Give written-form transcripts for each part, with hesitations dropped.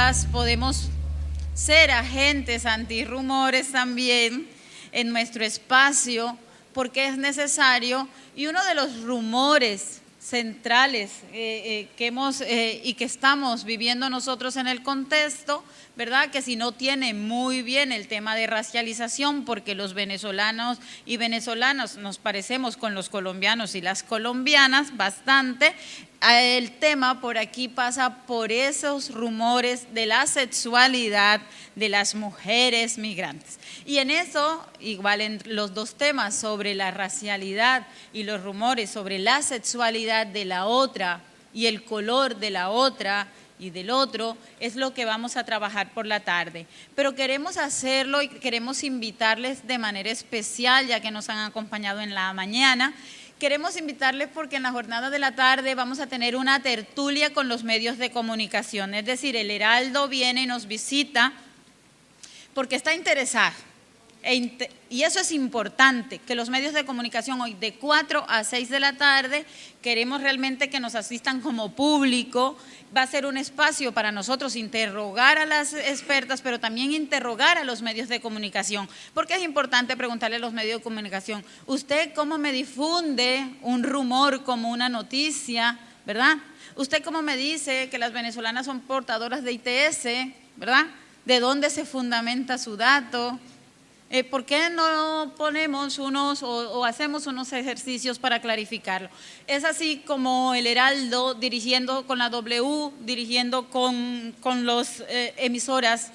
colegas podemos ser agentes antirrumores también en nuestro espacio, porque es necesario. Y uno de los rumores centrales que hemos y que estamos viviendo nosotros en el contexto, ¿verdad? Que si no tiene muy bien el tema de racialización, porque los venezolanos y venezolanas nos parecemos con los colombianos y las colombianas bastante. El tema por aquí pasa por esos rumores de la sexualidad de las mujeres migrantes. Y en eso, igual en los dos temas sobre la racialidad y los rumores sobre la sexualidad de la otra y el color de la otra y del otro, es lo que vamos a trabajar por la tarde. Pero queremos hacerlo y queremos invitarles de manera especial, ya que nos han acompañado en la mañana. Queremos invitarles porque en la jornada de la tarde vamos a tener una tertulia con los medios de comunicación. Es decir, el Heraldo viene y nos visita porque está interesado. Y eso es importante, que los medios de comunicación hoy de 4 a 6 de la tarde, queremos realmente que nos asistan como público. Va a ser un espacio para nosotros interrogar a las expertas, pero también interrogar a los medios de comunicación, porque es importante preguntarle a los medios de comunicación, ¿usted cómo me difunde un rumor como una noticia, verdad? ¿Usted cómo me dice que las venezolanas son portadoras de ITS, verdad? ¿De dónde se fundamenta su dato? ¿Por qué no ponemos unos o hacemos unos ejercicios para clarificarlo? Es así como el Heraldo, dirigiendo con la W, dirigiendo con los emisoras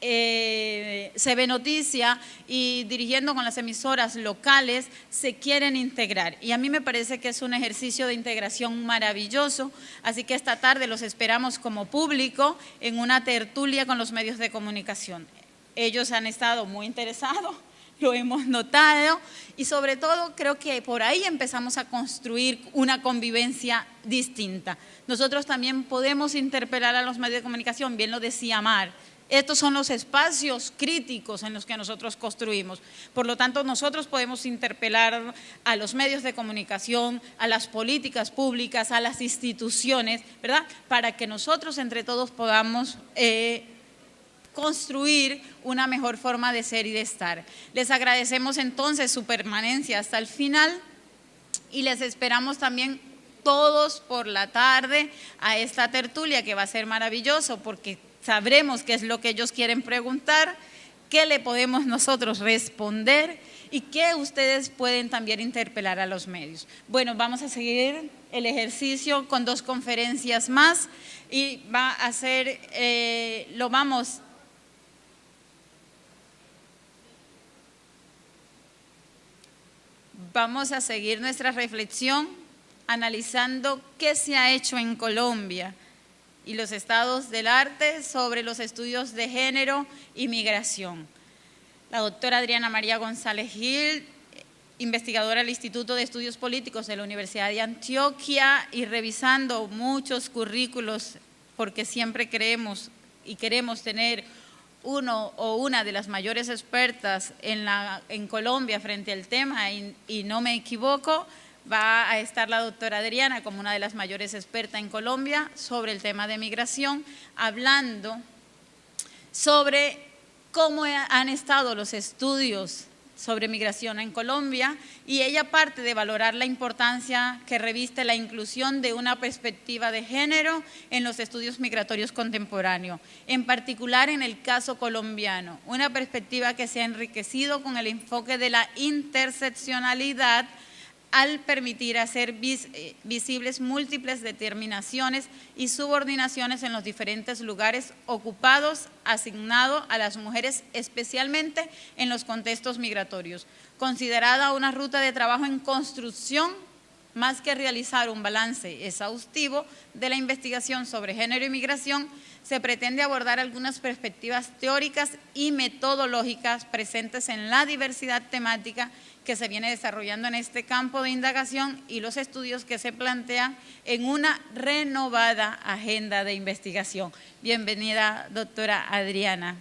CB Noticia y dirigiendo con las emisoras locales, se quieren integrar. Y a mí me parece que es un ejercicio de integración maravilloso, así que esta tarde los esperamos como público en una tertulia con los medios de comunicación. Ellos han estado muy interesados, lo hemos notado, y sobre todo creo que por ahí empezamos a construir una convivencia distinta. Nosotros también podemos interpelar a los medios de comunicación, bien lo decía Mar. Estos son los espacios críticos en los que nosotros construimos. Por lo tanto, nosotros podemos interpelar a los medios de comunicación, a las políticas públicas, a las instituciones, ¿verdad? Para que nosotros entre todos podamos construir una mejor forma de ser y de estar. Les agradecemos entonces su permanencia hasta el final y les esperamos también todos por la tarde a esta tertulia, que va a ser maravilloso porque sabremos qué es lo que ellos quieren preguntar, qué le podemos nosotros responder y qué ustedes pueden también interpelar a los medios. Bueno, vamos a seguir el ejercicio con 2 conferencias más y va a ser, Vamos a seguir nuestra reflexión analizando qué se ha hecho en Colombia y los estados del arte sobre los estudios de género y migración. La doctora Adriana María González Gil, investigadora del Instituto de Estudios Políticos de la Universidad de Antioquia, y revisando muchos currículos, porque siempre creemos y queremos tener uno o una de las mayores expertas en Colombia frente al tema, y no me equivoco, va a estar la doctora Adriana como una de las mayores expertas en Colombia sobre el tema de migración, hablando sobre cómo han estado los estudios sobre migración en Colombia, y ella parte de valorar la importancia que reviste la inclusión de una perspectiva de género en los estudios migratorios contemporáneos, en particular en el caso colombiano, una perspectiva que se ha enriquecido con el enfoque de la interseccionalidad al permitir hacer visibles múltiples determinaciones y subordinaciones en los diferentes lugares ocupados, asignados a las mujeres, especialmente en los contextos migratorios. Considerada una ruta de trabajo en construcción, más que realizar un balance exhaustivo de la investigación sobre género y migración, se pretende abordar algunas perspectivas teóricas y metodológicas presentes en la diversidad temática que se viene desarrollando en este campo de indagación y los estudios que se plantean en una renovada agenda de investigación. Bienvenida, doctora Adriana.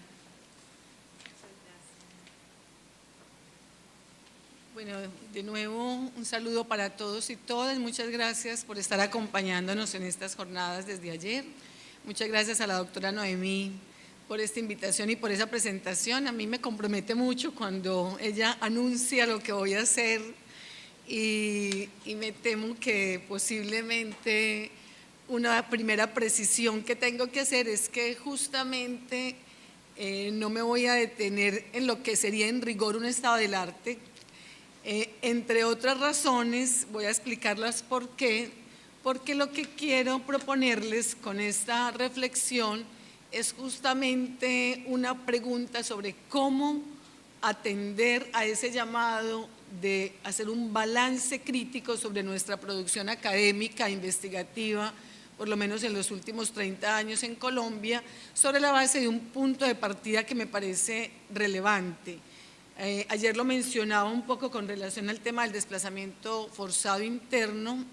Bueno, de nuevo un saludo para todos y todas. Muchas gracias por estar acompañándonos en estas jornadas desde ayer. Muchas gracias a la doctora Noemí por esta invitación y por esa presentación. A mí me compromete mucho cuando ella anuncia lo que voy a hacer y me temo que posiblemente una primera precisión que tengo que hacer es que justamente no me voy a detener en lo que sería en rigor un estado del arte. Entre otras razones, voy a explicarlas por qué, porque lo que quiero proponerles con esta reflexión es justamente una pregunta sobre cómo atender a ese llamado de hacer un balance crítico sobre nuestra producción académica, investigativa, por lo menos en los últimos 30 años en Colombia, sobre la base de un punto de partida que me parece relevante. Ayer lo mencionaba un poco con relación al tema del desplazamiento forzado interno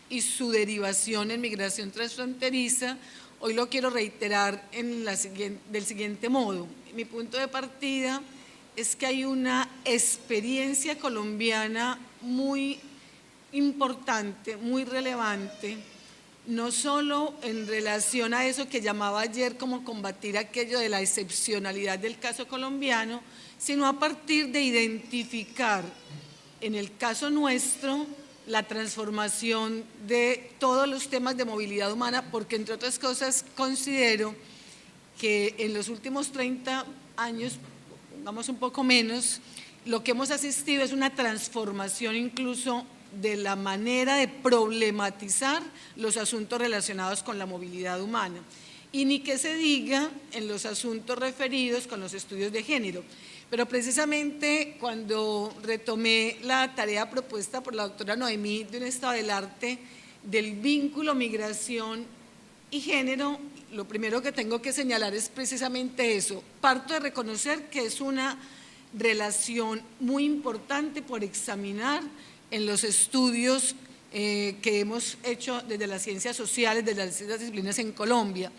y su derivación en migración transfronteriza. Hoy lo quiero reiterar del siguiente modo. Mi punto de partida es que hay una experiencia colombiana muy importante, muy relevante, no solo en relación a eso que llamaba ayer como combatir aquello de la excepcionalidad del caso colombiano, sino a partir de identificar en el caso nuestro la transformación de todos los temas de movilidad humana, porque entre otras cosas considero que en los últimos 30 años, vamos un poco menos, lo que hemos asistido es una transformación incluso de la manera de problematizar los asuntos relacionados con la movilidad humana. Y ni que se diga en los asuntos referidos con los estudios de género. Pero precisamente cuando retomé la tarea propuesta por la doctora Noemí de un estado del arte del vínculo migración y género, lo primero que tengo que señalar es precisamente eso. Parto de reconocer que es una relación muy importante por examinar en los estudios que hemos hecho desde las ciencias sociales, desde las distintas disciplinas en Colombia.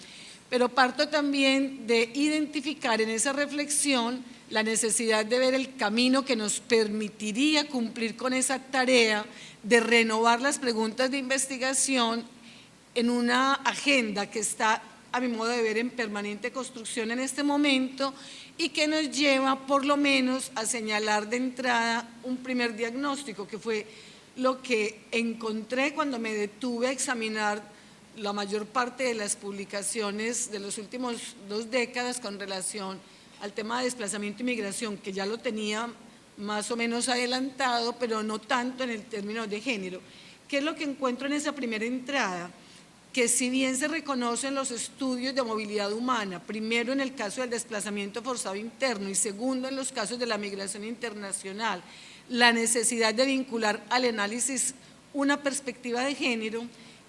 Pero parto también de identificar en esa reflexión la necesidad de ver el camino que nos permitiría cumplir con esa tarea de renovar las preguntas de investigación en una agenda que está, a mi modo de ver, en permanente construcción en este momento y que nos lleva por lo menos a señalar de entrada un primer diagnóstico, que fue lo que encontré cuando me detuve a examinar la mayor parte de las publicaciones de los últimos 2 décadas con relación al tema de desplazamiento y migración, que ya lo tenía más o menos adelantado, pero no tanto en el término de género. ¿Qué es lo que encuentro en esa primera entrada? Que si bien se reconocen los estudios de movilidad humana, primero en el caso del desplazamiento forzado interno y segundo en los casos de la migración internacional, la necesidad de vincular al análisis una perspectiva de género,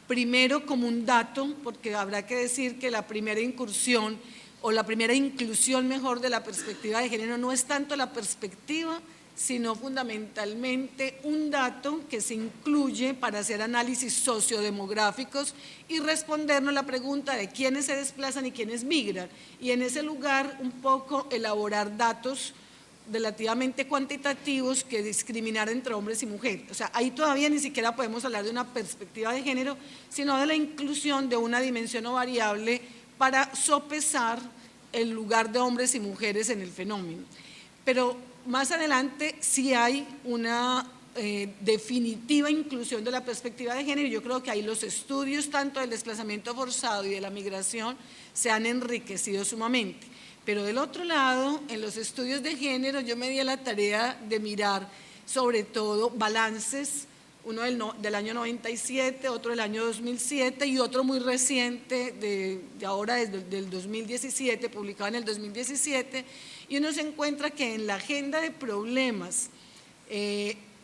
primero como un dato, porque habrá que decir que la primera incursión o la primera inclusión mejor de la perspectiva de género no es tanto la perspectiva, sino fundamentalmente un dato que se incluye para hacer análisis sociodemográficos y respondernos la pregunta de quiénes se desplazan y quiénes migran. Y en ese lugar un poco elaborar datos relativamente cuantitativos que discriminar entre hombres y mujeres. O sea, ahí todavía ni siquiera podemos hablar de una perspectiva de género, sino de la inclusión de una dimensión o variable para sopesar el lugar de hombres y mujeres en el fenómeno. Pero más adelante sí hay una definitiva inclusión de la perspectiva de género y yo creo que ahí los estudios tanto del desplazamiento forzado y de la migración se han enriquecido sumamente. Pero del otro lado, en los estudios de género yo me di a la tarea de mirar sobre todo balances, uno del año 97, otro del año 2007 y otro muy reciente de ahora del 2017, publicado en el 2017, y uno se encuentra que en la agenda de problemas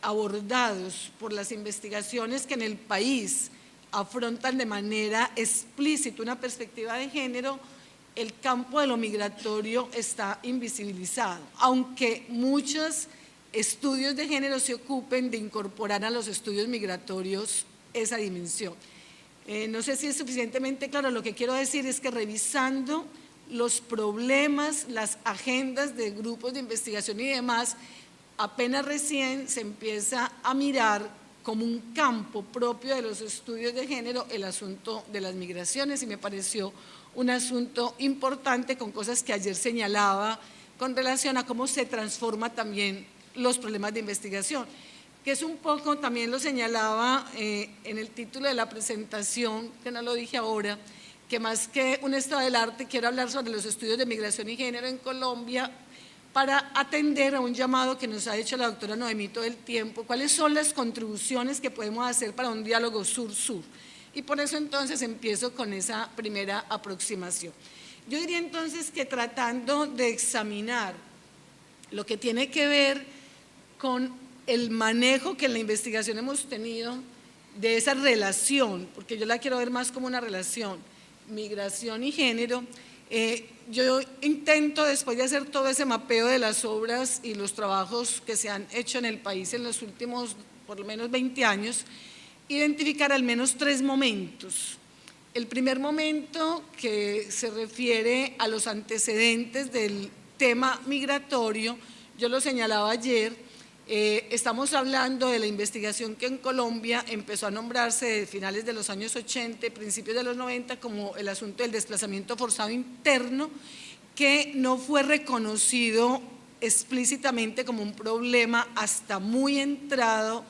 abordados por las investigaciones que en el país afrontan de manera explícita una perspectiva de género, el campo de lo migratorio está invisibilizado, aunque muchos estudios de género se ocupen de incorporar a los estudios migratorios esa dimensión. No sé si es suficientemente claro, lo que quiero decir es que revisando los problemas, las agendas de grupos de investigación y demás, apenas recién se empieza a mirar como un campo propio de los estudios de género el asunto de las migraciones y me pareció un asunto importante con cosas que ayer señalaba con relación a cómo se transforma también los problemas de investigación, que es un poco, también lo señalaba en el título de la presentación, que no lo dije ahora, que más que un estado del arte quiero hablar sobre los estudios de migración y género en Colombia para atender a un llamado que nos ha hecho la doctora Noemí todo el tiempo, cuáles son las contribuciones que podemos hacer para un diálogo sur-sur. Y por eso entonces empiezo con esa primera aproximación. Yo diría entonces que tratando de examinar lo que tiene que ver con el manejo que en la investigación hemos tenido de esa relación, porque yo la quiero ver más como una relación, migración y género, yo intento, después de hacer todo ese mapeo de las obras y los trabajos que se han hecho en el país en los últimos por lo menos 20 años, identificar al menos 3 momentos. El primer momento, que se refiere a los antecedentes del tema migratorio, yo lo señalaba ayer. Estamos hablando de la investigación que en Colombia empezó a nombrarse de finales de los años 80, principios de los 90, como el asunto del desplazamiento forzado interno, que no fue reconocido explícitamente como un problema hasta muy entrado,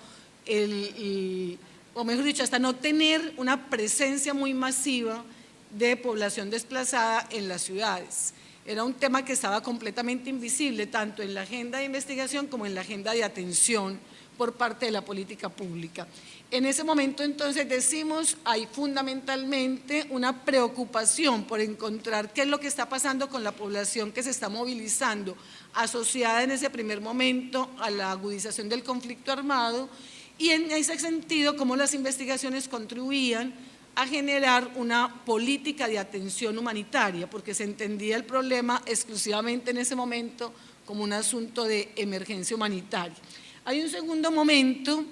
o mejor dicho, hasta no tener una presencia muy masiva de población desplazada en las ciudades. Era un tema que estaba completamente invisible, tanto en la agenda de investigación como en la agenda de atención por parte de la política pública. En ese momento entonces decimos, hay fundamentalmente una preocupación por encontrar qué es lo que está pasando con la población que se está movilizando, asociada en ese primer momento a la agudización del conflicto armado, y en ese sentido cómo las investigaciones contribuían a generar una política de atención humanitaria, porque se entendía el problema exclusivamente en ese momento como un asunto de emergencia humanitaria. Hay un segundo momento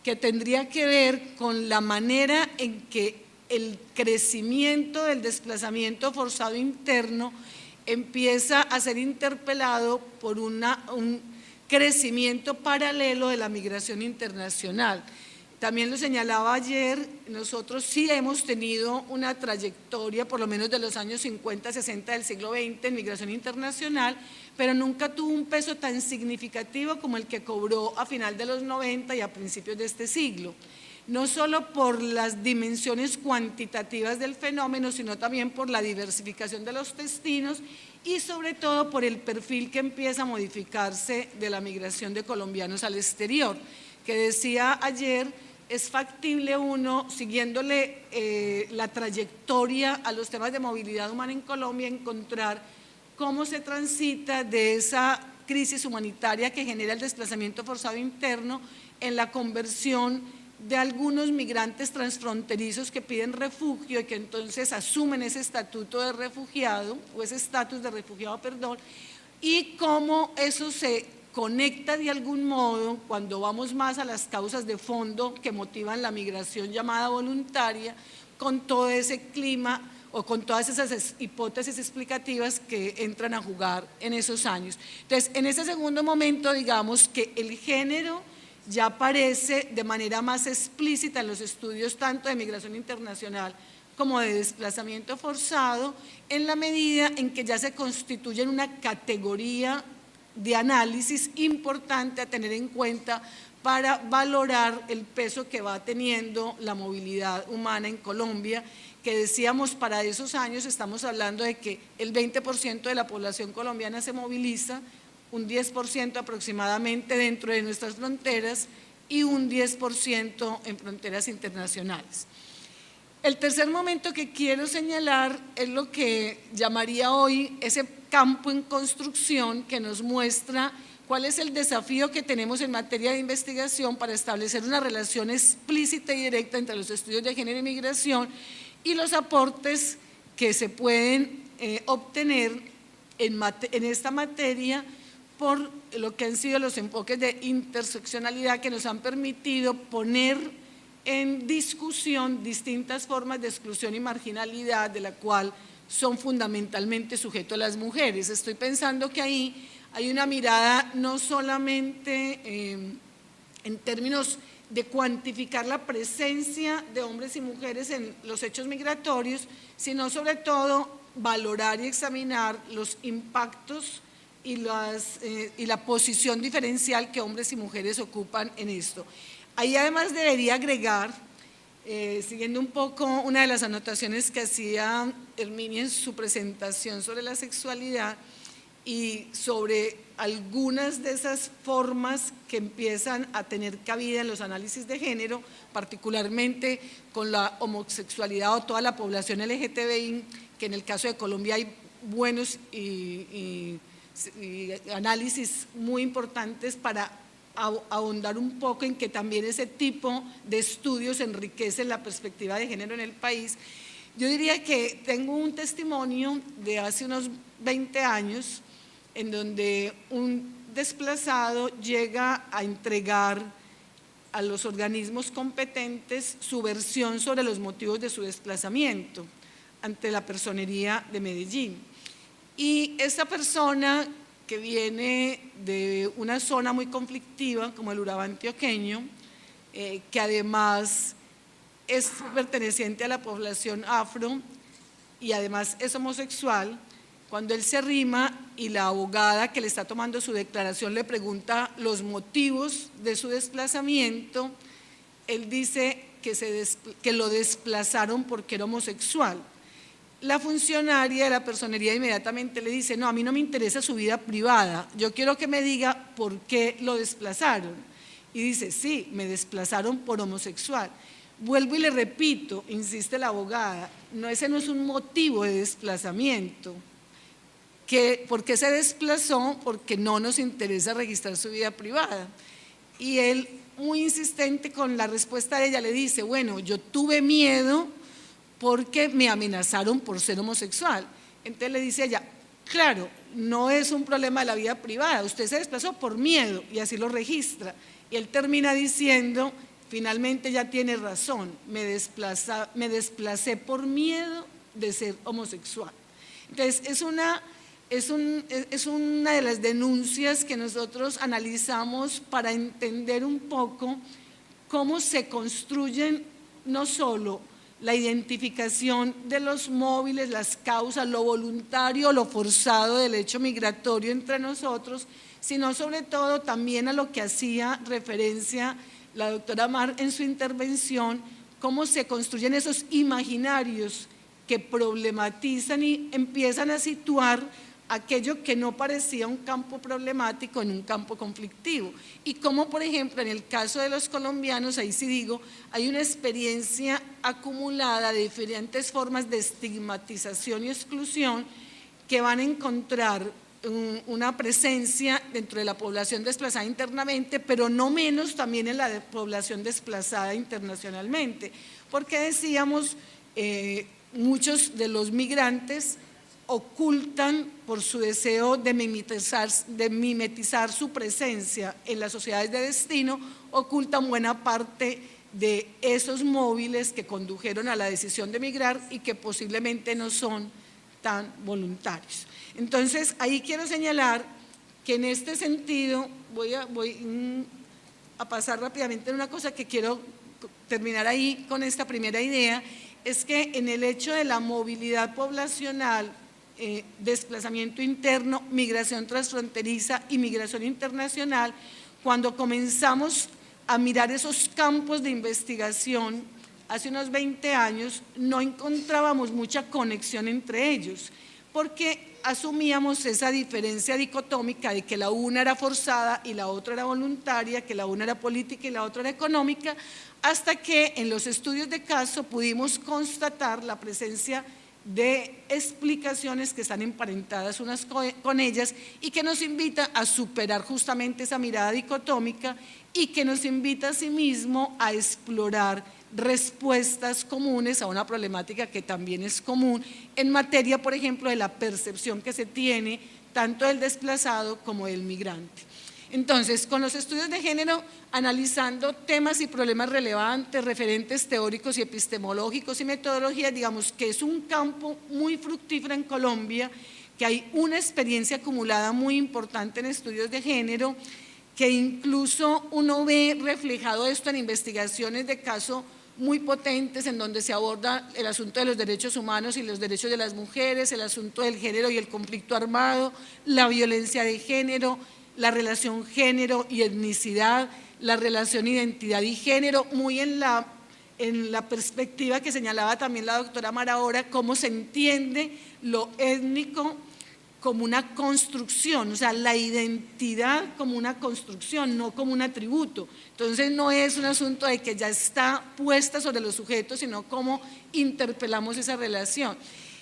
que tendría que ver con la manera en que el crecimiento del desplazamiento forzado interno empieza a ser interpelado por un crecimiento paralelo de la migración internacional. También lo señalaba ayer, nosotros sí hemos tenido una trayectoria, por lo menos de los años 50, 60 del siglo XX en migración internacional, pero nunca tuvo un peso tan significativo como el que cobró a final de los 90 y a principios de este siglo. No solo por las dimensiones cuantitativas del fenómeno, sino también por la diversificación de los destinos y sobre todo por el perfil que empieza a modificarse de la migración de colombianos al exterior, que decía ayer, es factible uno, siguiéndole la trayectoria a los temas de movilidad humana en Colombia, encontrar cómo se transita de esa crisis humanitaria que genera el desplazamiento forzado interno en la conversión de algunos migrantes transfronterizos que piden refugio y que entonces asumen ese estatuto de refugiado, o ese estatus de refugiado, perdón, y cómo eso se conecta de algún modo cuando vamos más a las causas de fondo que motivan la migración llamada voluntaria, con todo ese clima o con todas esas hipótesis explicativas que entran a jugar en esos años. Entonces, en ese segundo momento, digamos que el género ya aparece de manera más explícita en los estudios tanto de migración internacional como de desplazamiento forzado, en la medida en que ya se constituye en una categoría de análisis importante a tener en cuenta para valorar el peso que va teniendo la movilidad humana en Colombia, que decíamos para esos años estamos hablando de que el 20% de la población colombiana se moviliza, un 10% aproximadamente dentro de nuestras fronteras y un 10% en fronteras internacionales. El tercer momento que quiero señalar es lo que llamaría hoy ese campo en construcción que nos muestra cuál es el desafío que tenemos en materia de investigación para establecer una relación explícita y directa entre los estudios de género y migración y los aportes que se pueden obtener en esta materia por lo que han sido los enfoques de interseccionalidad que nos han permitido poner en discusión distintas formas de exclusión y marginalidad de la cual son fundamentalmente sujetos las mujeres. Estoy pensando que ahí hay una mirada no solamente en términos de cuantificar la presencia de hombres y mujeres en los hechos migratorios, sino sobre todo valorar y examinar los impactos y la posición diferencial que hombres y mujeres ocupan en esto. Ahí además debería agregar, siguiendo un poco una de las anotaciones que hacía Herminia en su presentación sobre la sexualidad y sobre algunas de esas formas que empiezan a tener cabida en los análisis de género, particularmente con la homosexualidad o toda la población LGTBI, que en el caso de Colombia hay buenos y análisis muy importantes para ahondar un poco en que también ese tipo de estudios enriquecen la perspectiva de género en el país. Yo diría que tengo un testimonio de hace unos 20 años en donde un desplazado llega a entregar a los organismos competentes su versión sobre los motivos de su desplazamiento ante la Personería de Medellín. Y esa persona, que viene de una zona muy conflictiva como el Urabá antioqueño, que además es perteneciente a la población afro y además es homosexual, cuando él se arrima y la abogada que le está tomando su declaración le pregunta los motivos de su desplazamiento, él dice que lo desplazaron porque era homosexual. La funcionaria de la Personería inmediatamente le dice, no, a mí no me interesa su vida privada, yo quiero que me diga por qué lo desplazaron. Y dice, sí, me desplazaron por homosexual. Vuelvo y le repito, insiste la abogada, no, ese no es un motivo de desplazamiento. ¿Por qué se desplazó? Porque no nos interesa registrar su vida privada. Y él, muy insistente con la respuesta de ella, le dice, bueno, yo tuve miedo porque me amenazaron por ser homosexual. Entonces le dice ella, claro, no es un problema de la vida privada, usted se desplazó por miedo y así lo registra. Y él termina diciendo, finalmente ya tiene razón, me desplacé por miedo de ser homosexual. Entonces es una de las denuncias que nosotros analizamos para entender un poco cómo se construyen no solo la identificación de los móviles, las causas, lo voluntario, lo forzado del hecho migratorio entre nosotros, sino sobre todo también a lo que hacía referencia la doctora Mar en su intervención, cómo se construyen esos imaginarios que problematizan y empiezan a situar aquello que no parecía un campo problemático en un campo conflictivo. Y como por ejemplo en el caso de los colombianos, ahí sí digo, hay una experiencia acumulada de diferentes formas de estigmatización y exclusión que van a encontrar una presencia dentro de la población desplazada internamente, pero no menos también en la población desplazada internacionalmente, porque decíamos, muchos de los migrantes ocultan por su deseo de mimetizar su presencia en las sociedades de destino, ocultan buena parte de esos móviles que condujeron a la decisión de migrar y que posiblemente no son tan voluntarios. Entonces, ahí quiero señalar que en este sentido, voy a pasar rápidamente en una cosa que quiero terminar ahí con esta primera idea, es que en el hecho de la movilidad poblacional, desplazamiento interno, migración transfronteriza y migración internacional, cuando comenzamos a mirar esos campos de investigación hace unos 20 años, no encontrábamos mucha conexión entre ellos, porque asumíamos esa diferencia dicotómica de que la una era forzada y la otra era voluntaria, que la una era política y la otra era económica, hasta que en los estudios de caso pudimos constatar la presencia de explicaciones que están emparentadas unas con ellas y que nos invita a superar justamente esa mirada dicotómica y que nos invita asimismo a explorar respuestas comunes a una problemática que también es común en materia, por ejemplo, de la percepción que se tiene tanto del desplazado como del migrante. Entonces, con los estudios de género, analizando temas y problemas relevantes, referentes teóricos y epistemológicos y metodologías, digamos que es un campo muy fructífero en Colombia, que hay una experiencia acumulada muy importante en estudios de género, que incluso uno ve reflejado esto en investigaciones de caso muy potentes en donde se aborda el asunto de los derechos humanos y los derechos de las mujeres, el asunto del género y el conflicto armado, la violencia de género, la relación género y etnicidad, la relación identidad y género, muy en la perspectiva que señalaba también la doctora Mara ahora, cómo se entiende lo étnico como una construcción, o sea, la identidad como una construcción, no como un atributo. Entonces no es un asunto de que ya está puesta sobre los sujetos, sino cómo interpelamos esa relación.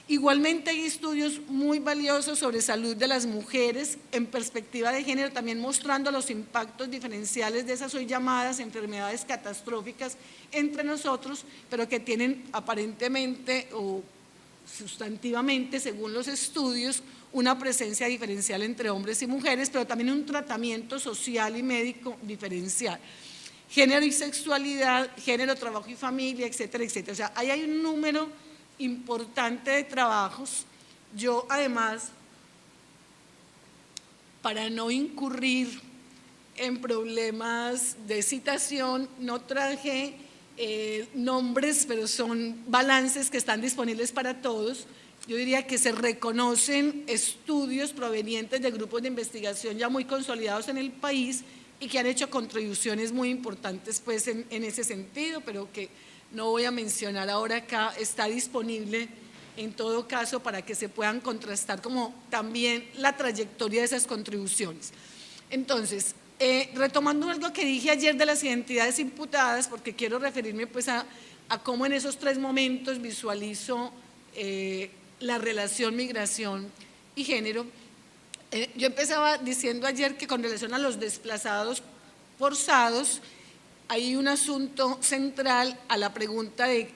Igualmente hay estudios muy valiosos sobre salud de las mujeres en perspectiva de género, también mostrando los impactos diferenciales de esas hoy llamadas enfermedades catastróficas entre nosotros, pero que tienen aparentemente o sustantivamente, según los estudios, una presencia diferencial entre hombres y mujeres, pero también un tratamiento social y médico diferencial. Género y sexualidad, género, trabajo y familia, etcétera, etcétera. O sea, ahí hay un número importante de trabajos. Yo además, para no incurrir en problemas de citación, no traje nombres, pero son balances que están disponibles para todos. Yo diría que se reconocen estudios provenientes de grupos de investigación ya muy consolidados en el país y que han hecho contribuciones muy importantes pues, en ese sentido, pero que no voy a mencionar ahora acá. Está disponible en todo caso para que se puedan contrastar como también la trayectoria de esas contribuciones. Entonces, retomando algo que dije ayer de las identidades imputadas, porque quiero referirme pues a cómo en esos tres momentos visualizo la relación migración y género. Yo empezaba diciendo ayer que con relación a los desplazados forzados hay un asunto central a la pregunta de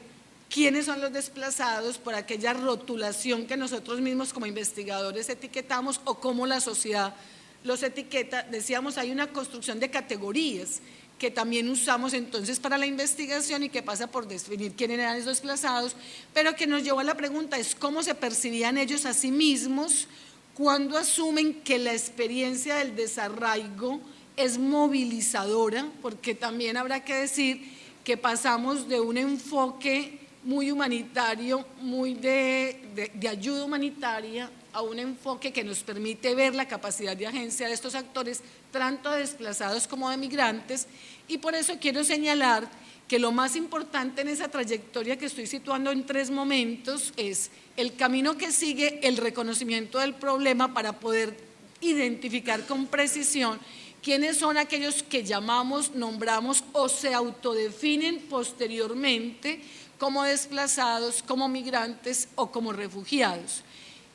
quiénes son los desplazados por aquella rotulación que nosotros mismos como investigadores etiquetamos o cómo la sociedad los etiqueta. Decíamos, hay una construcción de categorías que también usamos entonces para la investigación y que pasa por definir quiénes eran esos desplazados, pero que nos llevó a la pregunta es cómo se percibían ellos a sí mismos cuando asumen que la experiencia del desarraigo es movilizadora, porque también habrá que decir que pasamos de un enfoque muy humanitario, muy de ayuda humanitaria, a un enfoque que nos permite ver la capacidad de agencia de estos actores, tanto de desplazados como de migrantes, y por eso quiero señalar que lo más importante en esa trayectoria que estoy situando en tres momentos es el camino que sigue el reconocimiento del problema para poder identificar con precisión quiénes son aquellos que llamamos, nombramos o se autodefinen posteriormente como desplazados, como migrantes o como refugiados.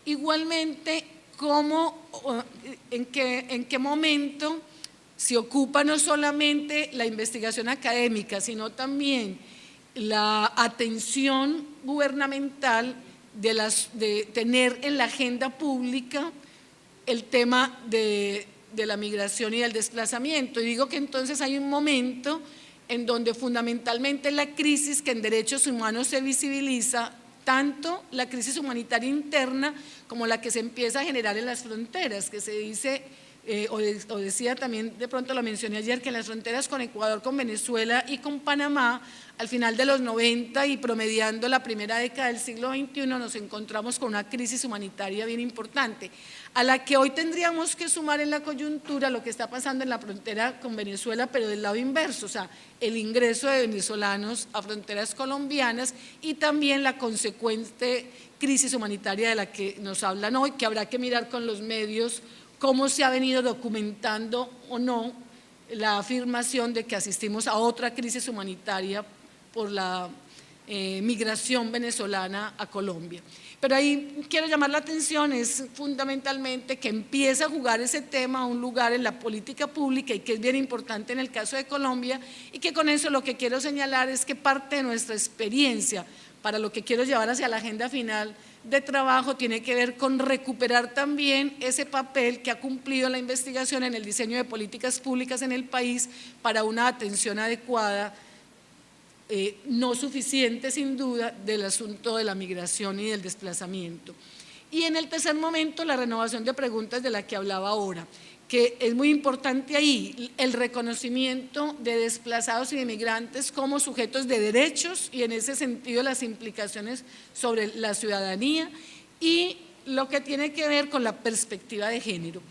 Igualmente, en qué momento se ocupa no solamente la investigación académica, sino también la atención gubernamental de tener en la agenda pública el tema de la migración y del desplazamiento. Y digo que entonces hay un momento en donde fundamentalmente la crisis que en derechos humanos se visibiliza, tanto la crisis humanitaria interna como la que se empieza a generar en las fronteras, que se dice, o decía también, de pronto lo mencioné ayer, que en las fronteras con Ecuador, con Venezuela y con Panamá, al final de los 90 y promediando la primera década del siglo XXI, nos encontramos con una crisis humanitaria bien importante, a la que hoy tendríamos que sumar en la coyuntura lo que está pasando en la frontera con Venezuela, pero del lado inverso, o sea, el ingreso de venezolanos a fronteras colombianas y también la consecuente crisis humanitaria de la que nos hablan hoy, que habrá que mirar con los medios cómo se ha venido documentando o no la afirmación de que asistimos a otra crisis humanitaria por la migración venezolana a Colombia. Pero ahí quiero llamar la atención, es fundamentalmente que empieza a jugar ese tema un lugar en la política pública y que es bien importante en el caso de Colombia, y que con eso lo que quiero señalar es que parte de nuestra experiencia para lo que quiero llevar hacia la agenda final de trabajo tiene que ver con recuperar también ese papel que ha cumplido la investigación en el diseño de políticas públicas en el país para una atención adecuada, no suficiente sin duda, del asunto de la migración y del desplazamiento. Y en el tercer momento, la renovación de preguntas de la que hablaba ahora, que es muy importante ahí, el reconocimiento de desplazados y de migrantes como sujetos de derechos y en ese sentido las implicaciones sobre la ciudadanía y lo que tiene que ver con la perspectiva de género.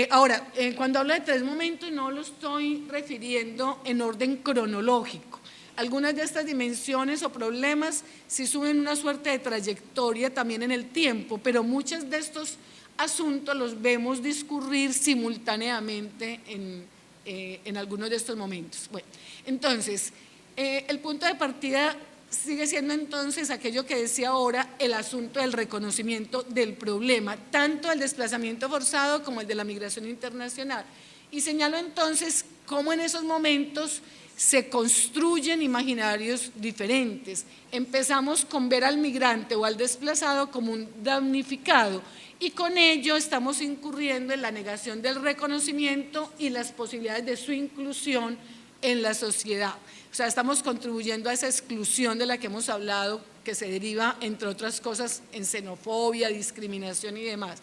Ahora, cuando hablo de 3 momentos no lo estoy refiriendo en orden cronológico. Algunas de estas dimensiones o problemas sí suben una suerte de trayectoria también en el tiempo, pero muchos de estos asuntos los vemos discurrir simultáneamente en algunos de estos momentos. Bueno, entonces, el punto de partida sigue siendo entonces aquello que decía ahora, el asunto del reconocimiento del problema, tanto el desplazamiento forzado como el de la migración internacional. Y señalo entonces cómo en esos momentos se construyen imaginarios diferentes. Empezamos con ver al migrante o al desplazado como un damnificado y con ello estamos incurriendo en la negación del reconocimiento y las posibilidades de su inclusión en la sociedad. O sea, estamos contribuyendo a esa exclusión de la que hemos hablado, que se deriva, entre otras cosas, en xenofobia, discriminación y demás.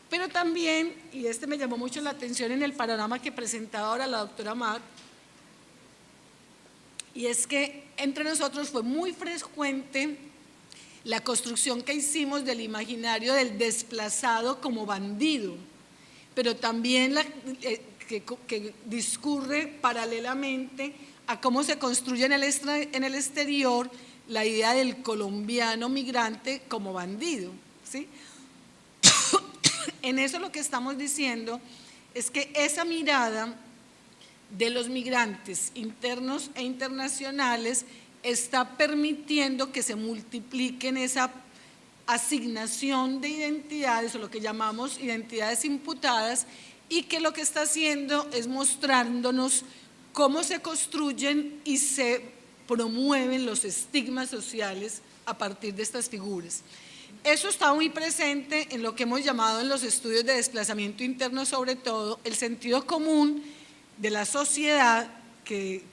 Pero también, y me llamó mucho la atención en el panorama que presentaba ahora la doctora Mar, y es que entre nosotros fue muy frecuente la construcción que hicimos del imaginario del desplazado como bandido, pero también que discurre paralelamente a cómo se construye en el exterior la idea del colombiano migrante como bandido, ¿sí? En eso lo que estamos diciendo es que esa mirada de los migrantes internos e internacionales está permitiendo que se multipliquen esa asignación de identidades o lo que llamamos identidades imputadas y que lo que está haciendo es mostrándonos cómo se construyen y se promueven los estigmas sociales a partir de estas figuras. Eso está muy presente en lo que hemos llamado en los estudios de desplazamiento interno, sobre todo el sentido común de la sociedad que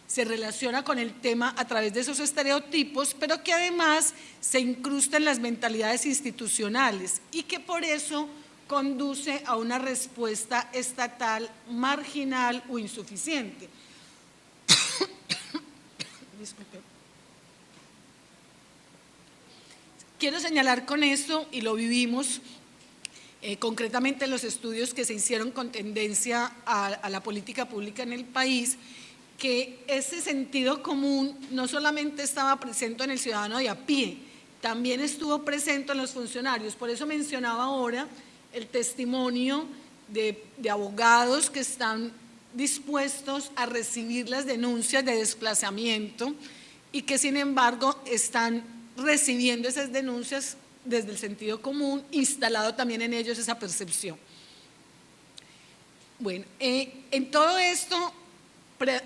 se relaciona con el tema a través de esos estereotipos, pero que además se incrusta en las mentalidades institucionales y que por eso conduce a una respuesta estatal marginal o insuficiente. Disculpe. Quiero señalar con esto, y lo vivimos concretamente en los estudios que se hicieron con tendencia a la política pública en el país, que ese sentido común no solamente estaba presente en el ciudadano de a pie, también estuvo presente en los funcionarios. Por eso mencionaba ahora el testimonio de abogados que están dispuestos a recibir las denuncias de desplazamiento y que sin embargo están recibiendo esas denuncias desde el sentido común, instalado también en ellos esa percepción. Bueno, en todo esto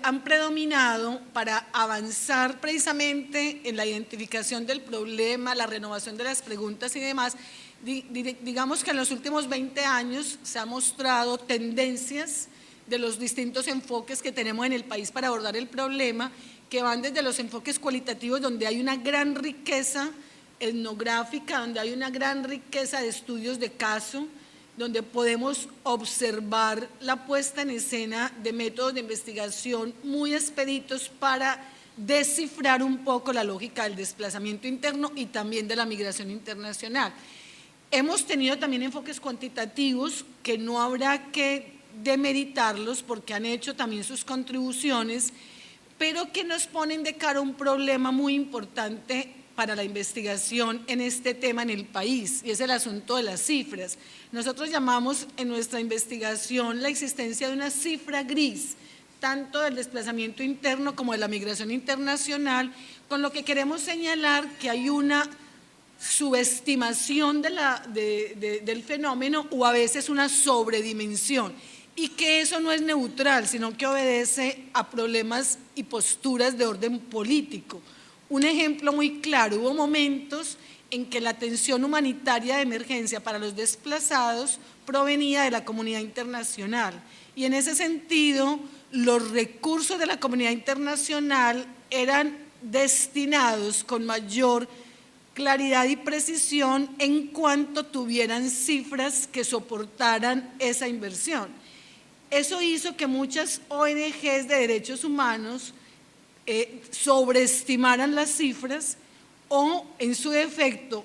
han predominado para avanzar precisamente en la identificación del problema, la renovación de las preguntas y demás. Digamos que en los últimos 20 años se han mostrado tendencias de los distintos enfoques que tenemos en el país para abordar el problema, que van desde los enfoques cualitativos, donde hay una gran riqueza etnográfica, donde hay una gran riqueza de estudios de caso, donde podemos observar la puesta en escena de métodos de investigación muy expeditos para descifrar un poco la lógica del desplazamiento interno y también de la migración internacional. Hemos tenido también enfoques cuantitativos que no habrá que demeritarlos porque han hecho también sus contribuciones, pero que nos ponen de cara a un problema muy importante para la investigación en este tema en el país, y es el asunto de las cifras. Nosotros llamamos en nuestra investigación la existencia de una cifra gris, tanto del desplazamiento interno como de la migración internacional, con lo que queremos señalar que hay una subestimación del fenómeno o a veces una sobredimensión, y que eso no es neutral, sino que obedece a problemas y posturas de orden político. Un ejemplo muy claro, hubo momentos en que la atención humanitaria de emergencia para los desplazados provenía de la comunidad internacional y en ese sentido los recursos de la comunidad internacional eran destinados con mayor claridad y precisión en cuanto tuvieran cifras que soportaran esa inversión. Eso hizo que muchas ONGs de derechos humanos sobreestimaran las cifras o, en su defecto,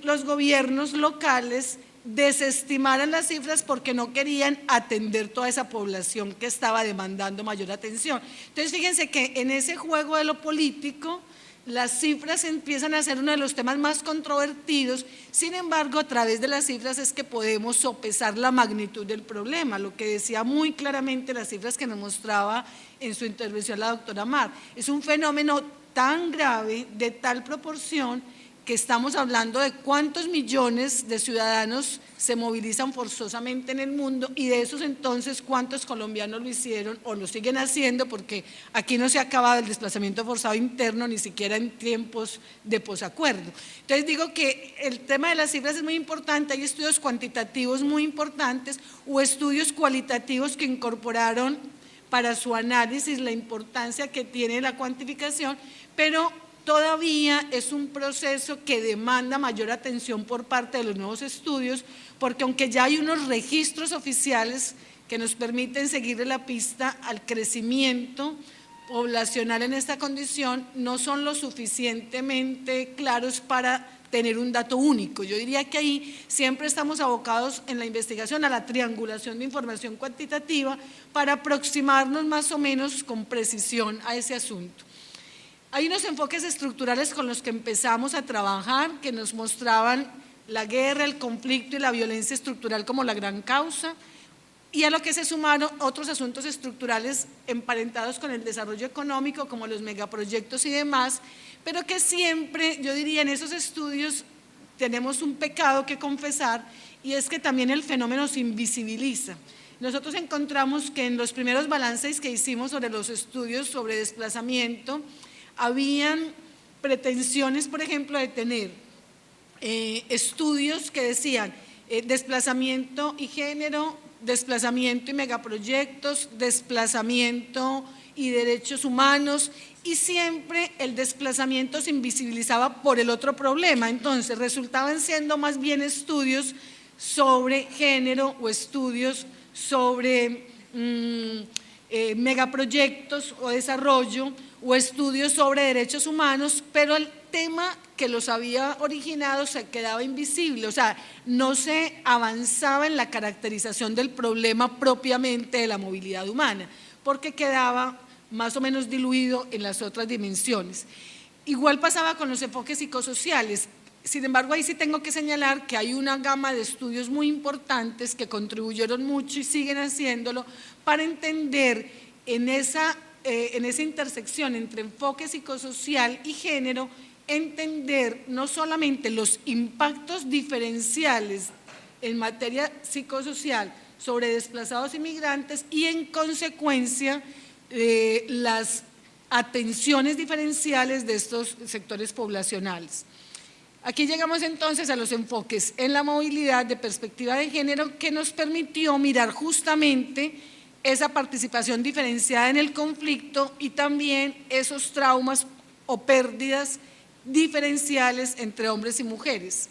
los gobiernos locales desestimaran las cifras porque no querían atender toda esa población que estaba demandando mayor atención. Entonces, fíjense que en ese juego de lo político, las cifras empiezan a ser uno de los temas más controvertidos. Sin embargo, a través de las cifras es que podemos sopesar la magnitud del problema, lo que decía muy claramente las cifras que nos mostraba en su intervención la doctora Mar. Es un fenómeno tan grave, de tal proporción, que estamos hablando de cuántos millones de ciudadanos se movilizan forzosamente en el mundo, y de esos entonces cuántos colombianos lo hicieron o lo siguen haciendo, porque aquí no se ha acabado el desplazamiento forzado interno, ni siquiera en tiempos de posacuerdo. Entonces digo que el tema de las cifras es muy importante. Hay estudios cuantitativos muy importantes o estudios cualitativos que incorporaron para su análisis la importancia que tiene la cuantificación, pero todavía es un proceso que demanda mayor atención por parte de los nuevos estudios, porque aunque ya hay unos registros oficiales que nos permiten seguirle la pista al crecimiento poblacional en esta condición, no son lo suficientemente claros para tener un dato único. Yo diría que ahí siempre estamos abocados en la investigación a la triangulación de información cuantitativa para aproximarnos más o menos con precisión a ese asunto. Hay unos enfoques estructurales con los que empezamos a trabajar que nos mostraban la guerra, el conflicto y la violencia estructural como la gran causa, y a lo que se sumaron otros asuntos estructurales emparentados con el desarrollo económico como los megaproyectos y demás, pero que siempre, yo diría, en esos estudios tenemos un pecado que confesar, y es que también el fenómeno se invisibiliza. Nosotros encontramos que en los primeros balances que hicimos sobre los estudios sobre desplazamiento, habían pretensiones, por ejemplo, de tener estudios que decían desplazamiento y género, desplazamiento y megaproyectos, desplazamiento y derechos humanos, y siempre el desplazamiento se invisibilizaba por el otro problema. Entonces resultaban siendo más bien estudios sobre género o estudios sobre megaproyectos o desarrollo o estudios sobre derechos humanos, pero el tema que los había originado se quedaba invisible, o sea, no se avanzaba en la caracterización del problema propiamente de la movilidad humana, porque quedaba más o menos diluido en las otras dimensiones. Igual pasaba con los enfoques psicosociales. Sin embargo, ahí sí tengo que señalar que hay una gama de estudios muy importantes que contribuyeron mucho y siguen haciéndolo para entender en esa intersección entre enfoque psicosocial y género, entender no solamente los impactos diferenciales en materia psicosocial sobre desplazados y migrantes y en consecuencia las atenciones diferenciales de estos sectores poblacionales. Aquí llegamos entonces a los enfoques en la movilidad de perspectiva de género, que nos permitió mirar justamente esa participación diferenciada en el conflicto y también esos traumas o pérdidas diferenciales entre hombres y mujeres,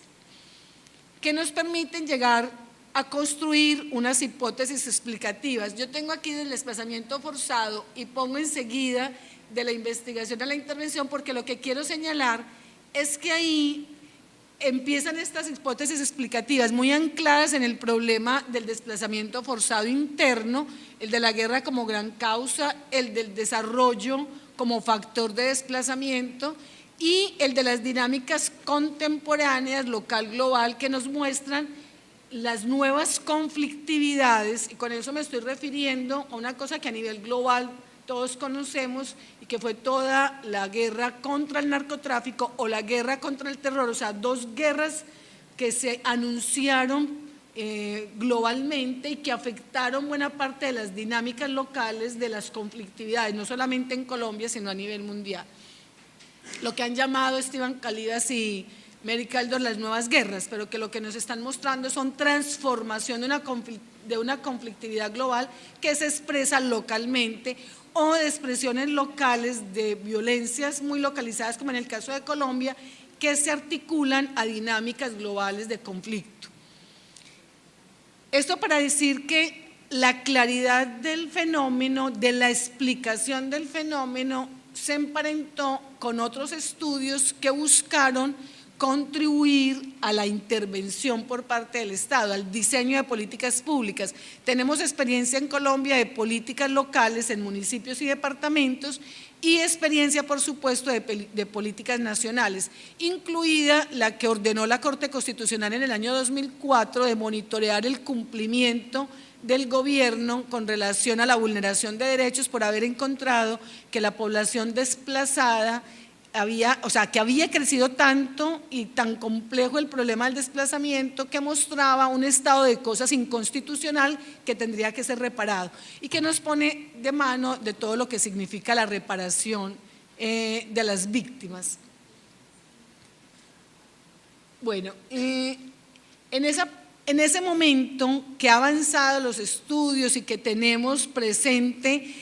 que nos permiten llegar a construir unas hipótesis explicativas. Yo tengo aquí el desplazamiento forzado y pongo enseguida de la investigación a la intervención, porque lo que quiero señalar es que ahí empiezan estas hipótesis explicativas muy ancladas en el problema del desplazamiento forzado interno, el de la guerra como gran causa, el del desarrollo como factor de desplazamiento y el de las dinámicas contemporáneas local-global que nos muestran las nuevas conflictividades, y con eso me estoy refiriendo a una cosa que a nivel global todos conocemos y que fue toda la guerra contra el narcotráfico o la guerra contra el terror, o sea, dos guerras que se anunciaron globalmente y que afectaron buena parte de las dinámicas locales de las conflictividades, no solamente en Colombia, sino a nivel mundial. Lo que han llamado Esteban Calidas y Mary Kaldor las nuevas guerras, pero que lo que nos están mostrando son transformación de una conflictividad global que se expresa localmente, o de expresiones locales de violencias muy localizadas, como en el caso de Colombia, que se articulan a dinámicas globales de conflicto. Esto para decir que la claridad del fenómeno, de la explicación del fenómeno, se emparentó con otros estudios que buscaron contribuir a la intervención por parte del Estado, al diseño de políticas públicas. Tenemos experiencia en Colombia de políticas locales en municipios y departamentos y experiencia, por supuesto, de políticas nacionales, incluida la que ordenó la Corte Constitucional en el año 2004 de monitorear el cumplimiento del gobierno con relación a la vulneración de derechos por haber encontrado que la población desplazada que había crecido tanto y tan complejo el problema del desplazamiento que mostraba un estado de cosas inconstitucional que tendría que ser reparado y que nos pone de mano de todo lo que significa la reparación de las víctimas. Bueno, en ese momento que ha avanzado los estudios y que tenemos presente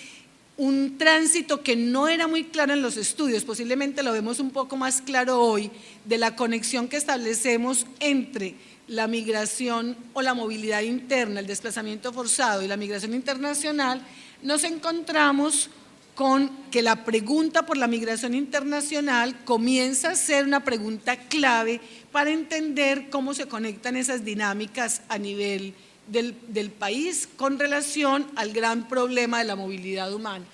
un tránsito que no era muy claro en los estudios, posiblemente lo vemos un poco más claro hoy, de la conexión que establecemos entre la migración o la movilidad interna, el desplazamiento forzado y la migración internacional, nos encontramos con que la pregunta por la migración internacional comienza a ser una pregunta clave para entender cómo se conectan esas dinámicas a nivel del país con relación al gran problema de la movilidad humana,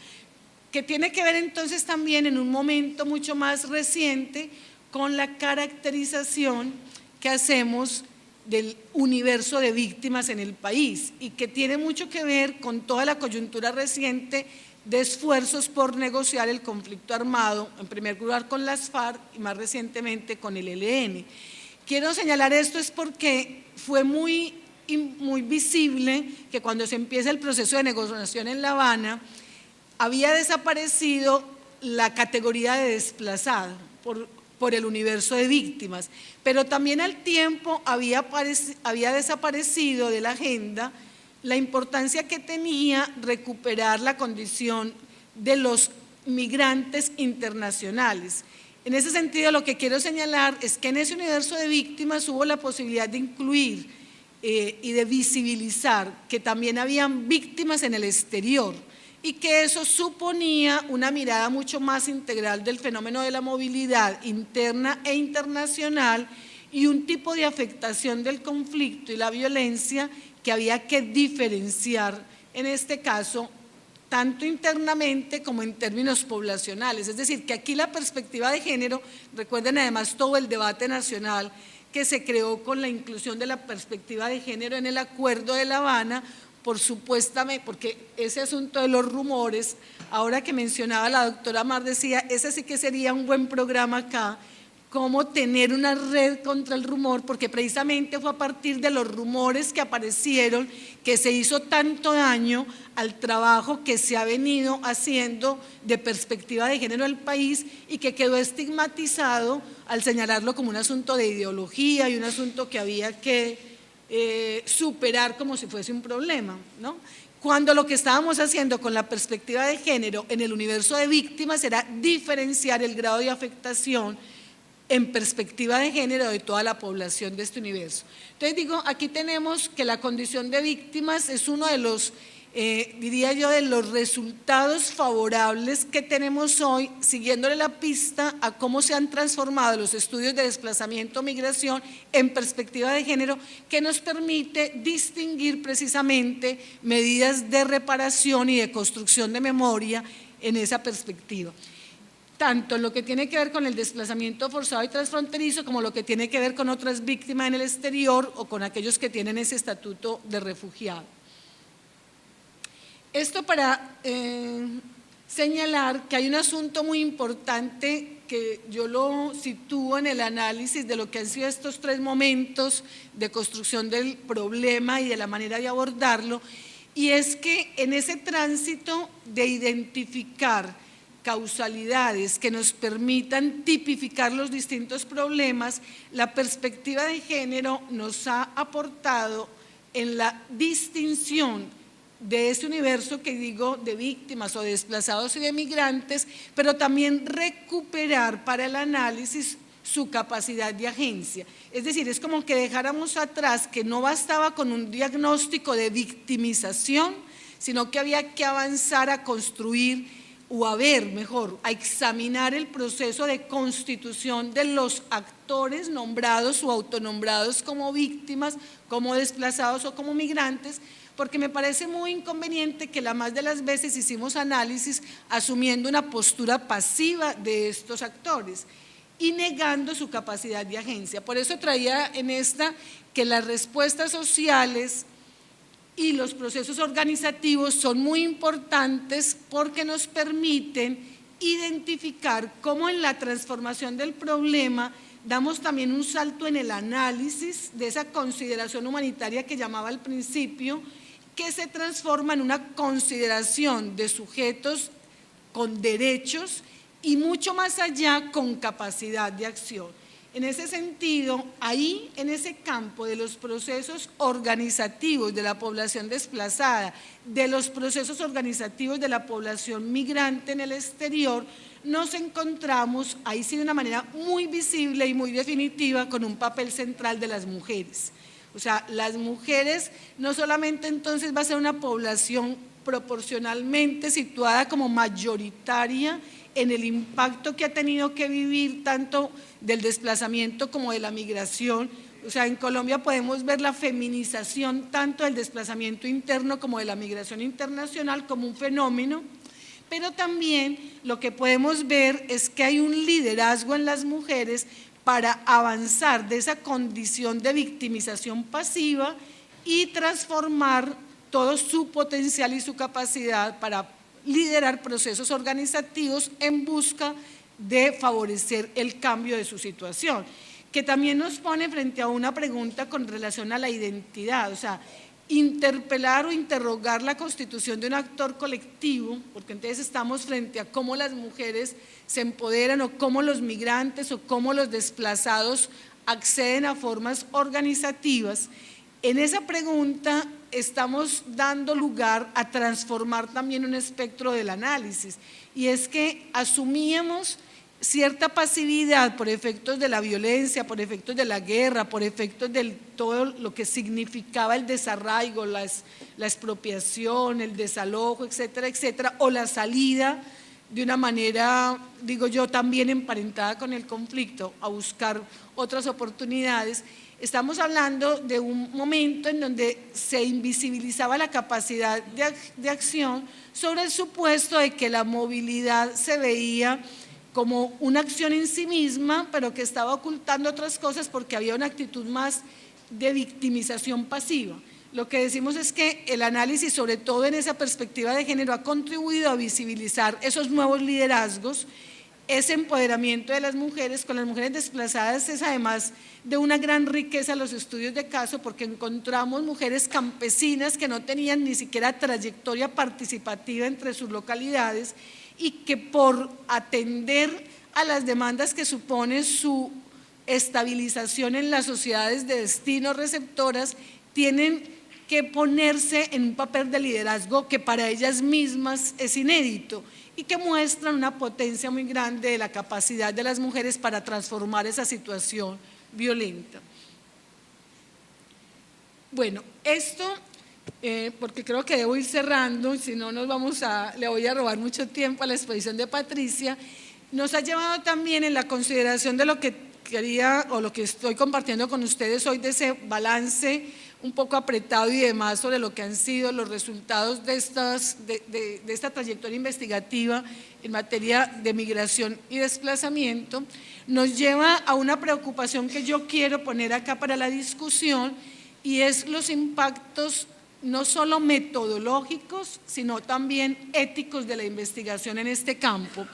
que tiene que ver entonces también en un momento mucho más reciente con la caracterización que hacemos del universo de víctimas en el país y que tiene mucho que ver con toda la coyuntura reciente de esfuerzos por negociar el conflicto armado, en primer lugar con las FARC y más recientemente con el ELN. Quiero señalar esto es porque fue muy visible que cuando se empieza el proceso de negociación en La Habana, había desaparecido la categoría de desplazado por el universo de víctimas, pero también al tiempo había desaparecido de la agenda la importancia que tenía recuperar la condición de los migrantes internacionales. En ese sentido, lo que quiero señalar es que en ese universo de víctimas hubo la posibilidad de incluir y de visibilizar que también habían víctimas en el exterior y que eso suponía una mirada mucho más integral del fenómeno de la movilidad interna e internacional y un tipo de afectación del conflicto y la violencia que había que diferenciar en este caso tanto internamente como en términos poblacionales. Es decir, que aquí la perspectiva de género, recuerden además todo el debate nacional que se creó con la inclusión de la perspectiva de género en el Acuerdo de La Habana, porque ese asunto de los rumores, ahora que mencionaba la doctora Mar, decía, ese sí que sería un buen programa acá, cómo tener una red contra el rumor, porque precisamente fue a partir de los rumores que aparecieron que se hizo tanto daño al trabajo que se ha venido haciendo de perspectiva de género del país y que quedó estigmatizado al señalarlo como un asunto de ideología y un asunto que había que superar como si fuese un problema, ¿no? Cuando lo que estábamos haciendo con la perspectiva de género en el universo de víctimas era diferenciar el grado de afectación en perspectiva de género de toda la población de este universo. Entonces digo, aquí tenemos que la condición de víctimas es uno de los, diría yo, de los resultados favorables que tenemos hoy, siguiéndole la pista a cómo se han transformado los estudios de desplazamiento, migración en perspectiva de género, que nos permite distinguir precisamente medidas de reparación y de construcción de memoria en esa perspectiva, tanto en lo que tiene que ver con el desplazamiento forzado y transfronterizo como lo que tiene que ver con otras víctimas en el exterior o con aquellos que tienen ese estatuto de refugiado. Esto para señalar que hay un asunto muy importante que yo lo sitúo en el análisis de lo que han sido estos tres momentos de construcción del problema y de la manera de abordarlo, y es que en ese tránsito de identificar causalidades que nos permitan tipificar los distintos problemas, la perspectiva de género nos ha aportado en la distinción de ese universo que digo de víctimas o de desplazados y de migrantes, pero también recuperar para el análisis su capacidad de agencia. Es decir, es como que dejáramos atrás que no bastaba con un diagnóstico de victimización, sino que había que avanzar a construir o a ver, mejor, a examinar el proceso de constitución de los actores nombrados o autonombrados como víctimas, como desplazados o como migrantes, porque me parece muy inconveniente que la más de las veces hicimos análisis asumiendo una postura pasiva de estos actores y negando su capacidad de agencia. Por eso traía en esta que las respuestas sociales y los procesos organizativos son muy importantes porque nos permiten identificar cómo en la transformación del problema damos también un salto en el análisis de esa consideración humanitaria que llamaba al principio, que se transforma en una consideración de sujetos con derechos y mucho más allá con capacidad de acción. En ese sentido, ahí en ese campo de los procesos organizativos de la población desplazada, de los procesos organizativos de la población migrante en el exterior, nos encontramos ahí sí de una manera muy visible y muy definitiva con un papel central de las mujeres. O sea, las mujeres no solamente entonces va a ser una población proporcionalmente situada como mayoritaria en el impacto que ha tenido que vivir tanto del desplazamiento como de la migración. O sea, en Colombia podemos ver la feminización tanto del desplazamiento interno como de la migración internacional como un fenómeno, pero también lo que podemos ver es que hay un liderazgo en las mujeres para avanzar de esa condición de victimización pasiva y transformar todo su potencial y su capacidad para liderar procesos organizativos en busca de favorecer el cambio de su situación, que también nos pone frente a una pregunta con relación a la identidad, o sea, interpelar o interrogar la constitución de un actor colectivo, porque entonces estamos frente a cómo las mujeres se empoderan o cómo los migrantes o cómo los desplazados acceden a formas organizativas. En esa pregunta estamos dando lugar a transformar también un espectro del análisis, y es que asumíamos cierta pasividad por efectos de la violencia, por efectos de la guerra, por efectos de todo lo que significaba el desarraigo, la expropiación, el desalojo, etcétera, etcétera, o la salida de una manera, digo yo, también emparentada con el conflicto, a buscar otras oportunidades. Estamos hablando de un momento en donde se invisibilizaba la capacidad de acción sobre el supuesto de que la movilidad se veía como una acción en sí misma, pero que estaba ocultando otras cosas porque había una actitud más de victimización pasiva. Lo que decimos es que el análisis, sobre todo en esa perspectiva de género, ha contribuido a visibilizar esos nuevos liderazgos, ese empoderamiento de las mujeres. Con las mujeres desplazadas es además de una gran riqueza los estudios de caso, porque encontramos mujeres campesinas que no tenían ni siquiera trayectoria participativa entre sus localidades y que por atender a las demandas que supone su estabilización en las sociedades de destino receptoras, tienen que ponerse en un papel de liderazgo que para ellas mismas es inédito y que muestran una potencia muy grande de la capacidad de las mujeres para transformar esa situación violenta. Bueno, esto, porque creo que debo ir cerrando, si no le voy a robar mucho tiempo a la exposición de Patricia, nos ha llevado también en la consideración de lo que quería o lo que estoy compartiendo con ustedes hoy, de ese balance un poco apretado y demás sobre lo que han sido los resultados de esta trayectoria investigativa en materia de migración y desplazamiento, nos lleva a una preocupación que yo quiero poner acá para la discusión, y es los impactos no solo metodológicos, sino también éticos de la investigación en este campo.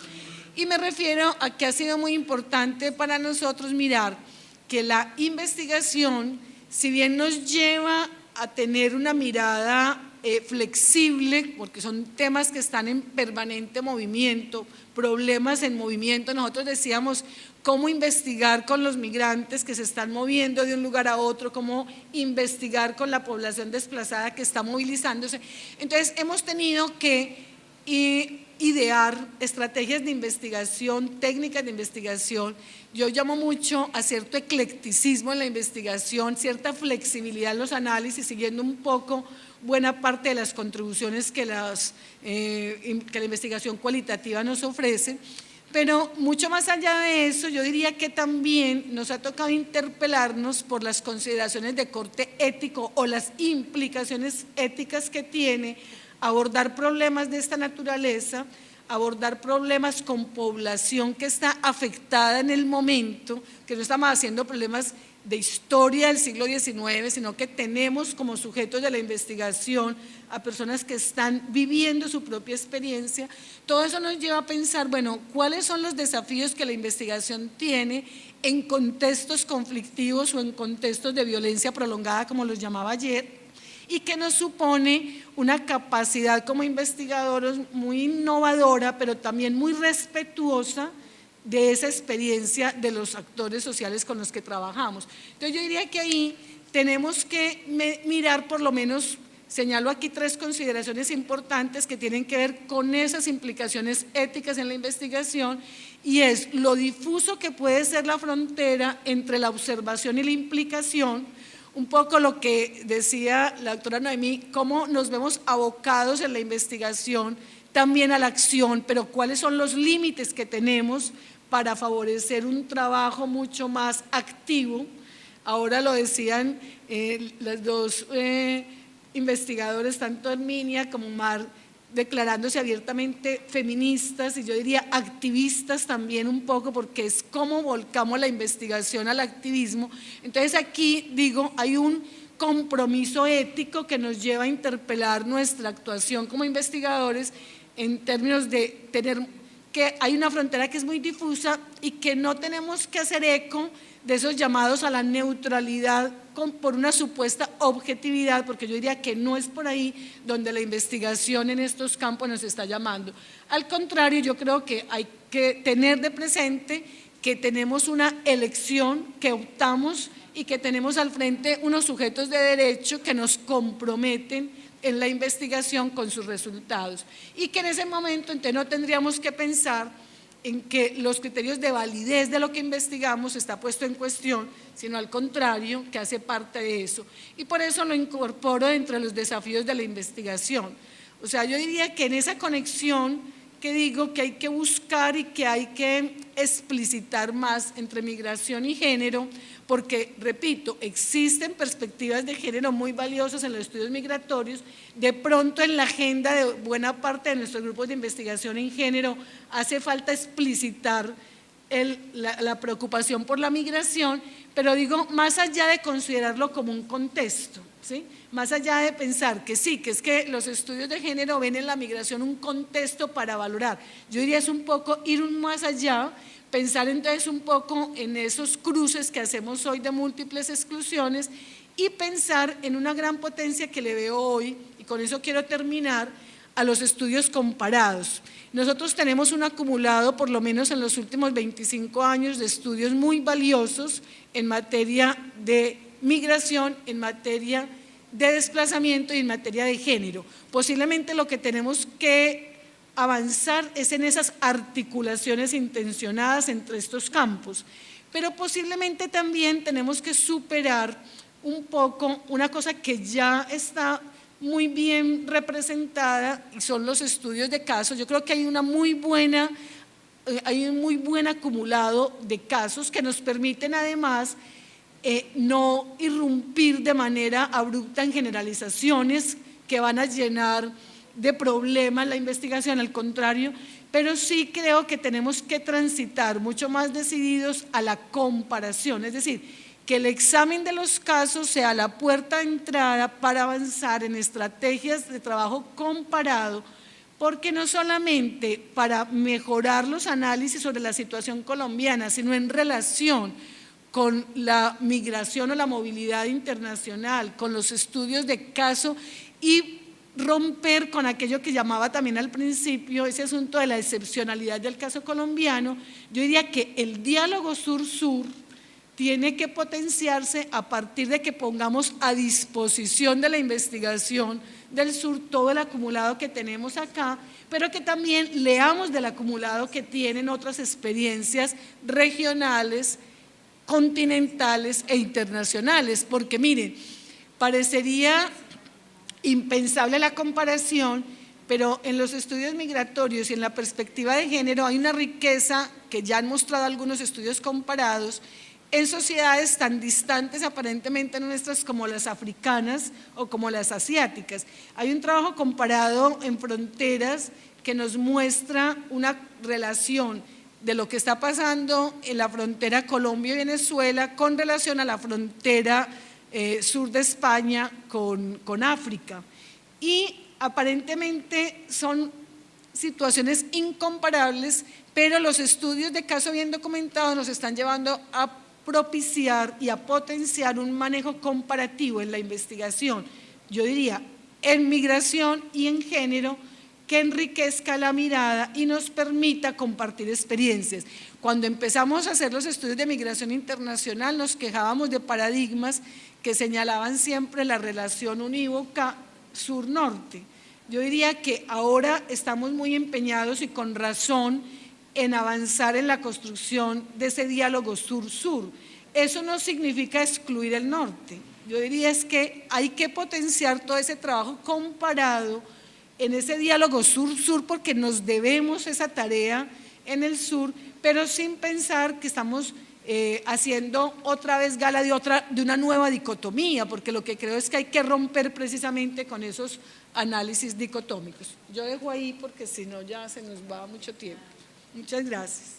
Y me refiero a que ha sido muy importante para nosotros mirar que la investigación, si bien nos lleva a tener una mirada flexible, porque son temas que están en permanente movimiento, problemas en movimiento, nosotros decíamos cómo investigar con los migrantes que se están moviendo de un lugar a otro, cómo investigar con la población desplazada que está movilizándose. Entonces hemos tenido que idear estrategias de investigación, técnicas de investigación. Yo llamo mucho a cierto eclecticismo en la investigación, cierta flexibilidad en los análisis, siguiendo un poco buena parte de las contribuciones que la investigación cualitativa nos ofrece. Pero mucho más allá de eso, yo diría que también nos ha tocado interpelarnos por las consideraciones de corte ético o las implicaciones éticas que tiene abordar problemas de esta naturaleza, abordar problemas con población que está afectada en el momento, que no estamos haciendo problemas de historia del siglo XIX, sino que tenemos como sujetos de la investigación a personas que están viviendo su propia experiencia. Todo eso nos lleva a pensar, bueno, ¿cuáles son los desafíos que la investigación tiene en contextos conflictivos o en contextos de violencia prolongada, como los llamaba ayer? Y que nos supone una capacidad como investigadores muy innovadora, pero también muy respetuosa de esa experiencia de los actores sociales con los que trabajamos. Entonces yo diría que ahí tenemos que mirar, por lo menos, señalo aquí 3 consideraciones importantes que tienen que ver con esas implicaciones éticas en la investigación, y es lo difuso que puede ser la frontera entre la observación y la implicación, un poco lo que decía la doctora Noemí, cómo nos vemos abocados en la investigación también a la acción, pero cuáles son los límites que tenemos para favorecer un trabajo mucho más activo. Ahora lo decían las 2 investigadores, tanto Herminia como Mar, declarándose abiertamente feministas, y yo diría activistas también un poco, porque es como volcamos la investigación al activismo. Entonces aquí digo, hay un compromiso ético que nos lleva a interpelar nuestra actuación como investigadores en términos de tener que hay una frontera que es muy difusa y que no tenemos que hacer eco de esos llamados a la neutralidad por una supuesta objetividad, porque yo diría que no es por ahí donde la investigación en estos campos nos está llamando. Al contrario, yo creo que hay que tener de presente que tenemos una elección, que optamos y que tenemos al frente unos sujetos de derecho que nos comprometen en la investigación con sus resultados, y que en ese momento entonces no tendríamos que pensar en que los criterios de validez de lo que investigamos está puesto en cuestión, sino al contrario, que hace parte de eso. Y por eso lo incorporo entre los desafíos de la investigación. O sea, yo diría que en esa conexión que digo que hay que buscar y que hay que explicitar más entre migración y género, porque, repito, existen perspectivas de género muy valiosas en los estudios migratorios. De pronto en la agenda de buena parte de nuestros grupos de investigación en género hace falta explicitar la preocupación por la migración, pero digo, más allá de considerarlo como un contexto, ¿sí? Más allá de pensar que sí, que es que los estudios de género ven en la migración un contexto para valorar, yo diría es un poco ir más allá, pensar entonces un poco en esos cruces que hacemos hoy de múltiples exclusiones, y pensar en una gran potencia que le veo hoy, y con eso quiero terminar, a los estudios comparados. Nosotros tenemos un acumulado, por lo menos en los últimos 25 años, de estudios muy valiosos en materia de migración, en materia de desplazamiento y en materia de género. Posiblemente lo que tenemos que avanzar es en esas articulaciones intencionadas entre estos campos, pero posiblemente también tenemos que superar un poco una cosa que ya está muy bien representada, y son los estudios de casos. Yo creo que hay un muy buen acumulado de casos que nos permiten además no irrumpir de manera abrupta en generalizaciones que van a llenar de problemas la investigación, al contrario, pero sí creo que tenemos que transitar mucho más decididos a la comparación, es decir, que el examen de los casos sea la puerta de entrada para avanzar en estrategias de trabajo comparado, porque no solamente para mejorar los análisis sobre la situación colombiana, sino en relación con la migración o la movilidad internacional, con los estudios de caso, y romper con aquello que llamaba también al principio ese asunto de la excepcionalidad del caso colombiano. Yo diría que el diálogo sur-sur tiene que potenciarse a partir de que pongamos a disposición de la investigación del sur todo el acumulado que tenemos acá, pero que también leamos del acumulado que tienen otras experiencias regionales, continentales e internacionales, porque miren, parecería impensable la comparación, pero en los estudios migratorios y en la perspectiva de género hay una riqueza que ya han mostrado algunos estudios comparados en sociedades tan distantes aparentemente nuestras como las africanas o como las asiáticas. Hay un trabajo comparado en fronteras que nos muestra una relación de lo que está pasando en la frontera Colombia-Venezuela con relación a la frontera sur de España con África. Y aparentemente son situaciones incomparables, pero los estudios de caso bien documentados nos están llevando a propiciar y a potenciar un manejo comparativo en la investigación, yo diría en migración y en género, que enriquezca la mirada y nos permita compartir experiencias. Cuando empezamos a hacer los estudios de migración internacional nos quejábamos de paradigmas que señalaban siempre la relación unívoca sur-norte. Yo diría que ahora estamos muy empeñados y con razón en avanzar en la construcción de ese diálogo sur-sur. Eso no significa excluir el norte. Yo diría es que hay que potenciar todo ese trabajo comparado en ese diálogo sur-sur porque nos debemos esa tarea en el sur, pero sin pensar que estamos haciendo otra vez gala de una nueva dicotomía, porque lo que creo es que hay que romper precisamente con esos análisis dicotómicos. Yo dejo ahí porque si no ya se nos va mucho tiempo. Muchas gracias.